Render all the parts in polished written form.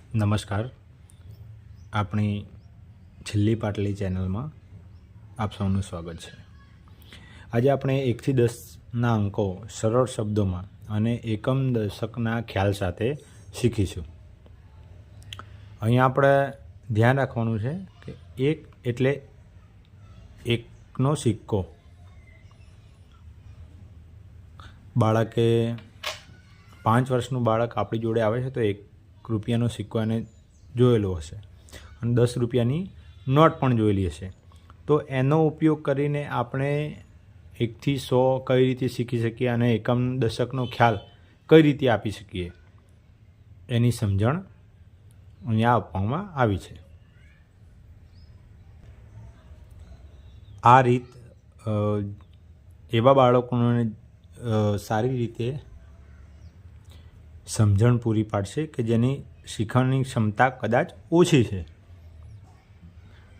નમસ્કાર. આપણી છેલ્લી પાટલી ચેનલમાં આપ સૌનું સ્વાગત છે. આજે આપણે 1 થી 10ના અંકો સરળ શબ્દોમાં અને એકમ દશકના ખ્યાલ સાથે શીખીશું. અહીંયા આપણે ધ્યાન રાખવાનું છે કે 1 એટલે એકનો સિક્કો. બાળકે 5 વર્ષનું બાળક આપણી જોડે આવે છે તો 1 રૂપિયાનો સિક્કો એને જોયેલો હશે અને 10 રૂપિયાની નોટ પણ જોયેલી હશે. તો એનો ઉપયોગ કરીને આપણે 1 થી 100 કઈ રીતે શીખી શકીએ અને એકમ દશકનો ખ્યાલ કઈ રીતે આપી શકીએ એની સમજણ અહીંયા આપવામાં આવી છે. આ રીત એવા બાળકોને સારી રીતે સમજણ પૂરી પાડશે કે જેની શીખવાની ક્ષમતા કદાચ ઓછી છે,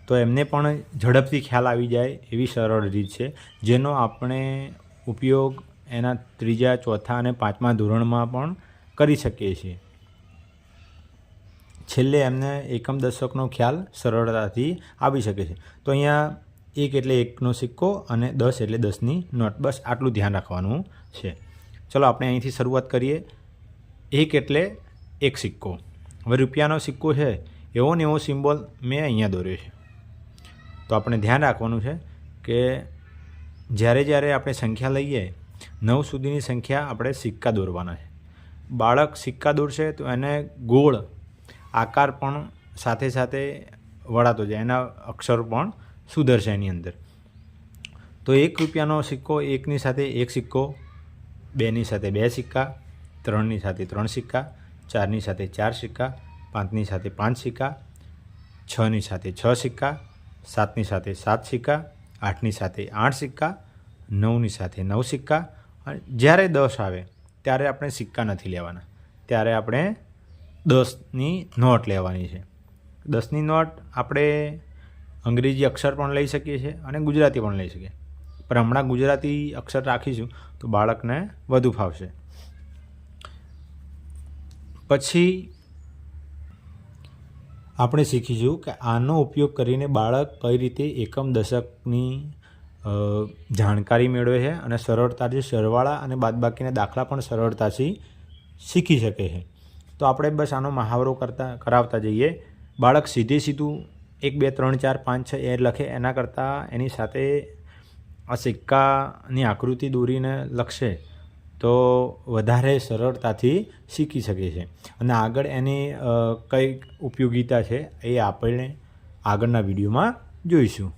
તો એમને પણ ઝડપથી ખ્યાલ આવી જાય એવી સરળ રીત છે, જેનો આપણે ઉપયોગ એના 3જા, 4થા અને 5મા ધોરણમાં પણ કરી શકીએ છીએ. છેલ્લે એમને એકમ દશકનો ખ્યાલ સરળતાથી આવી શકે છે. તો અહીંયા 1 એટલે 1નો સિક્કો અને 10 એટલે 10ની નોટ, બસ આટલું ધ્યાન રાખવાનું છે. ચલો આપણે અહીંથી શરૂઆત કરીએ. 1 એટલે 1 સિક્કો. હવે રૂપિયાનો સિક્કો છે એવો ને એવો સિમ્બોલ મેં અહીંયા દોર્યો છે. તો આપણે ધ્યાન રાખવાનું છે કે જ્યારે આપણે સંખ્યા લઈએ 9 સુધીની સંખ્યા આપણે સિક્કા દોરવાના છે. બાળક સિક્કા દોરશે તો એને ગોળ આકાર પણ સાથે સાથે વળાતો જાય, એના અક્ષર પણ સુધરશે એની અંદર. તો 1 રૂપિયાનો સિક્કો, 1ની સાથે 1 સિક્કો, 2ની સાથે 2 સિક્કા, 3ની સાથે 3 સિક્કા, 4ની સાથે 4 સિક્કા, 5ની સાથે 5 સિક્કા, 6ની સાથે 6 સિક્કા, 7ની સાથે 7 સિક્કા, 8ની સાથે 8 સિક્કા, 9ની સાથે 9 સિક્કા. અને જ્યારે 10 આવે ત્યારે આપણે સિક્કા નથી લેવાના, ત્યારે આપણે 10ની નોટ લેવાની છે. 10ની નોટ આપણે અંગ્રેજી અક્ષર પણ લઈ શકીએ છીએ અને ગુજરાતી પણ લઈ શકીએ, પણ હમણાં ગુજરાતી અક્ષર રાખીશું તો બાળકને વધુ ફાવશે. પછી આપણે શીખીશું કે આનો ઉપયોગ કરીને બાળક કઈ રીતે એકમ દશકની જાણકારી મેળવે છે અને સરળતાથી સરવાળા અને બાદબાકીના દાખલા પણ સરળતાથી શીખી શકે છે. તો આપણે બસ આનો મહાવરો કરાવતા જઈએ. બાળક સીધું 1 2 3 4 5 6 એ લખે એના કરતાં એની સાથે આ સિક્કાની આકૃતિ દોરીને લખશે તો વધારે સરળતાથી શીખી શકે છે. અને આગળ એની કઈ ઉપયોગિતા છે એ આપણે આગળના વિડીયોમાં જોઈશું.